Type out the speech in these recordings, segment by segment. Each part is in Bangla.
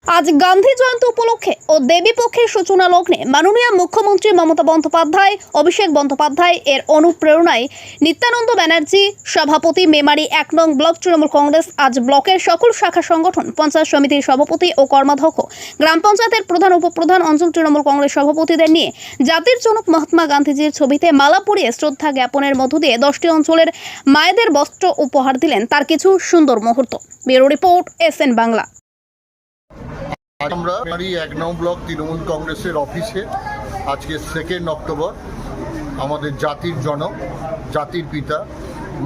আজ গান্ধী জয়ন্তী উপলক্ষে ও দেবীপক্ষের সূচনা লগ্নে মাননীয় মুখ্যমন্ত্রী মমতা বন্দ্যোপাধ্যায়, অভিষেক বন্দ্যোপাধ্যায় এর অনুপ্রেরণায় নিত্যানন্দ ব্যানার্জি সভাপতি, মেমারি 1 নং ব্লক তৃণমূল কংগ্রেস আজ ব্লকের সকল শাখা সংগঠন, পঞ্চায়েত সমিতির সভাপতি ও কর্মাধ্যক্ষ, গ্রাম পঞ্চায়েতের প্রধান উপপ্রধান, অঞ্চল তৃণমূল কংগ্রেস সভাপতিদের নিয়ে জাতির জনক মহাত্মা গান্ধীজির ছবিতে মালা পরিয়ে শ্রদ্ধা জ্ঞাপনের মধ্য দিয়ে 10টি অঞ্চলের মায়েদের বস্ত্র উপহার দিলেন তার কিছু সুন্দর মুহূর্ত। Bureau report, SN Bangla. আমরা 1 নং ব্লক তৃণমূল কংগ্রেসের অফিসে আজকে 2 অক্টোবর আমাদের জাতির জনক, জাতির পিতা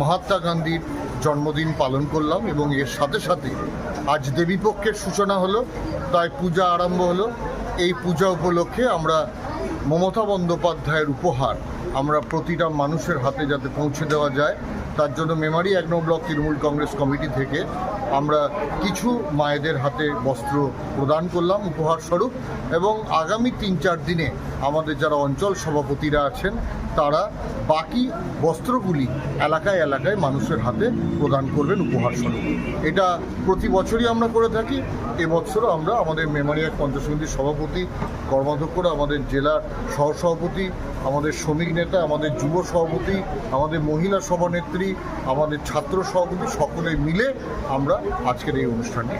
মহাত্মা গান্ধীর জন্মদিন পালন করলাম এবং এর সাথে সাথে আজ দেবীপক্ষের সূচনা হলো, তাই পূজা আরম্ভ হলো। এই পূজা উপলক্ষে আমরা মমতা বন্দ্যোপাধ্যায়ের উপহার আমরা প্রতিটা মানুষের হাতে যাতে পৌঁছে দেওয়া যায়, তার জন্য মেমারি 1 নং ব্লক তৃণমূল কংগ্রেস কমিটি থেকে আমরা কিছু মায়েদের হাতে বস্ত্র প্রদান করলাম উপহার স্বরূপ, এবং আগামী 3-4 দিনে আমাদের যারা অঞ্চল সভাপতিরা আছেন তারা বাকি বস্ত্রগুলি এলাকায় এলাকায় মানুষের হাতে প্রদান করবেন উপহার স্বরূপ। এটা প্রতি বছরই আমরা করে থাকি। এবছরও আমরা আমাদের মেমারি 1 পঞ্চায়েত সমিতির সভাপতি, কর্মাধ্যক্ষরা, আমাদের জেলার সহসভাপতি, আমাদের শ্রমিক নেতা, আমাদের যুব সভাপতি, আমাদের মহিলা সভানেত্রী, আমাদের ছাত্র সভাপতি সকলে মিলে আমরা আজকের এই অনুষ্ঠানটি